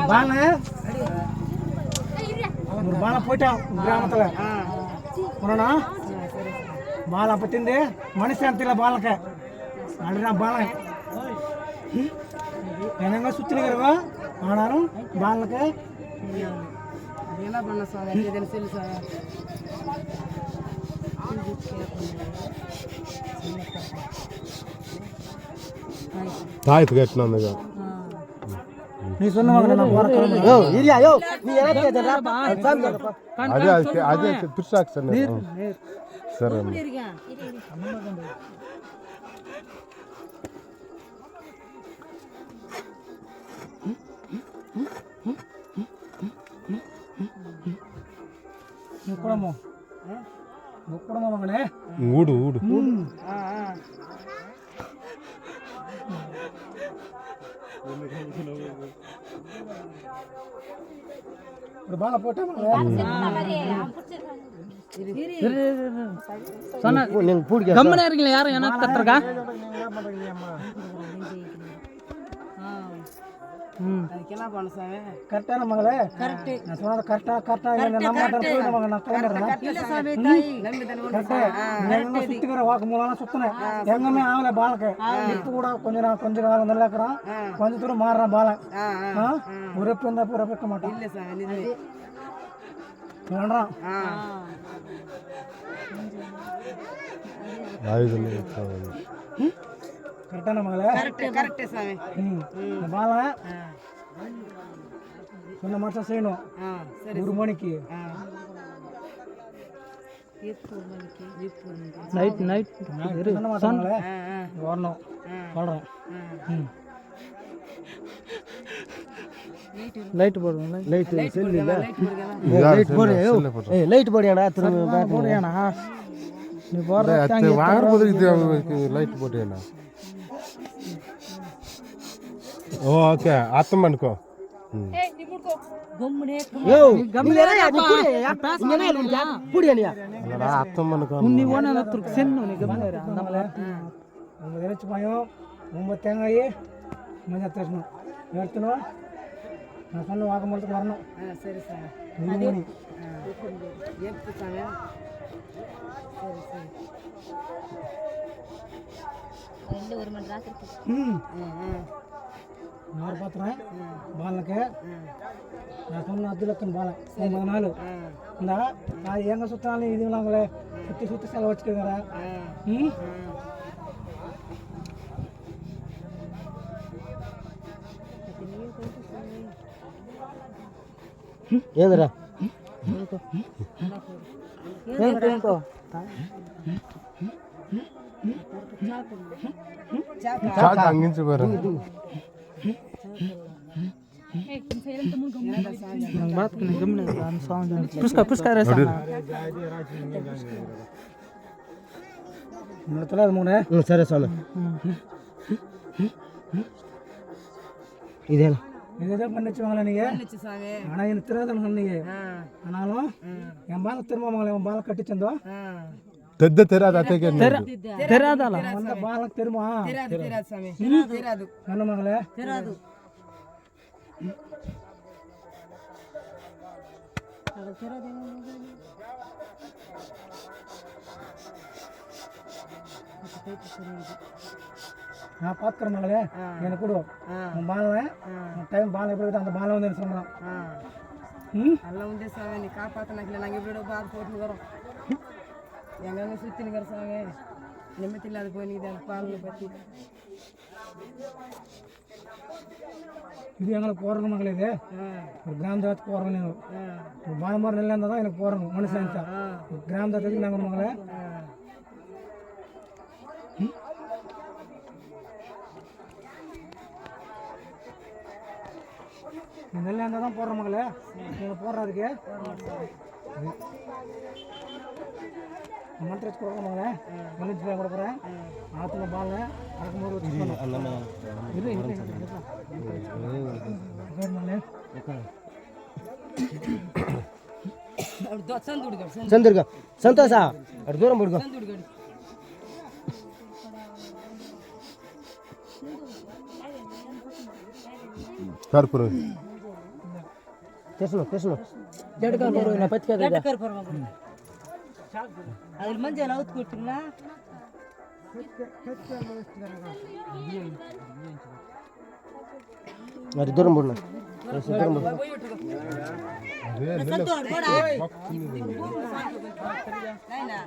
பானை ஒரு பானை போயிட்டான் கிராமத்தில் போனா பாலை பத்திந்து மனுஷன் தெரியல பாலக்க அழுதான் பாலை என்னங்க சுற்றினுக்கிறவோ ஆனாலும் பாலுக்கு என்ன பண்ண சார் சொல்லு சார் தாயத்து கட்டினாங்க நீ சொன்ன అదే తుర్సాక్ సార్ సరే ఊడు ఊడు ஒரு பாலை போட்டா கம்மனா இருக்கீங்களா யாரும் என்ன கத்துறக்கா என்ன பண்ண சாமி கரெக்டான மகளே கரெக்ட் நான் சொன்னது கரெக்டா நம்ம நான் கிளம்பிடுறேன் சுத்திக்கிற வாக்கு மூலம் சுத்தினேன் எங்கமே ஆகல பாலக்கு இப்போ கூட கொஞ்சம் காலம் நல்லா இருக்கிறான் கொஞ்ச தூரம் மாறுறான் பாலை ஒரு இருந்தா பூரா வைக்க மாட்டான் இல்ல சாமி வேண்டாம் கரெக்டான மகளே கரெக்ட் சாமி இந்த பாலை சொன்ன மாசம் செய்யணும் ஒரு மணிக்கு நைட் சொன்ன மாசம் வரணும் சொல்றேன் லைட் போடுங்க லைட் செல்லு லைட் போடு லைட் போடியாடா திரும்ப போடுறியாண்ணா நீ வாங்கும்போது இது லைட் போட்டியாண்ணா ఓకే అర్థం అనుకో అర్థం అనుకో தேங்காய் மஞ்சள் தரணும் எடுத்துணும் நான் சொன்ன வாக்குமூலத்துக்கு வரணும் சரி சார் நான் பார்த்துறேன் பாலுக்கு நான் சொன்ன அதுலக்குன்னு பாலை 9 நாள் இந்த நான் எங்கே சுற்றினாலும் இதுங்களாங்களே சுற்றி செலவு வச்சுக்கிறேன் ஏதுடா అంగించి పోరు సరే సార్ ఇదేనా இதுதான் பண்ணிச்சுவாங்களே நீங்க ஆனா எனக்கு தெரியாத சொன்னீங்க ஆனாலும் என் பாலை திரும்ப என் பாலை கட்டிச்சந்தோ தெத்த தெரியாது அத்தைக்கு தெரியாதால அந்த பாலை திரும்ப தெரியாது சாமி தெரியாது சொன்னமாங்களே தெரியாது நான் பார்க்குறேன் மகளே எனக்கு கொடு உன் பாலை டைம் பாலை எப்படி அந்த பாலை வந்து எனக்கு சொன்னான் நல்லா உண்டே சாமி நீ காப்பாற்றினாக்கல நாங்கள் எப்படி பால் போட்டுன்னு வரோம் எங்கெங்க சுற்றினுக்கிற சாமி நிம்மதி இல்லாத போய் நீ தான் பாலில் பற்றி இது எங்களுக்கு போடுறது மகளே இது ஒரு கிராம தேவத்துக்கு போடுறோம் நீங்கள் ஒரு பாலை மாதிரி நல்லா இருந்தால் தான் எனக்கு போடுறோம் மனுஷன் கிராம தேவத்துக்கு நாங்கள் மகளே நல்லா இருந்தால் தான் போடுற மகளே நீங்கள் போடுறதுக்கு மந்திர வச்சு கொடுக்குற மகளே மல்லிச்சு போய் கொடுக்குறேன் ஆற்றுல பால் அடக்கும்போது சந்திருக்கா சந்தோஷா அது தூரம் போடுங்க கற்பூரம் అది మంచిగా నవ్వుతూ కూర్చున్నా మరి దూరం పడినా నాయనా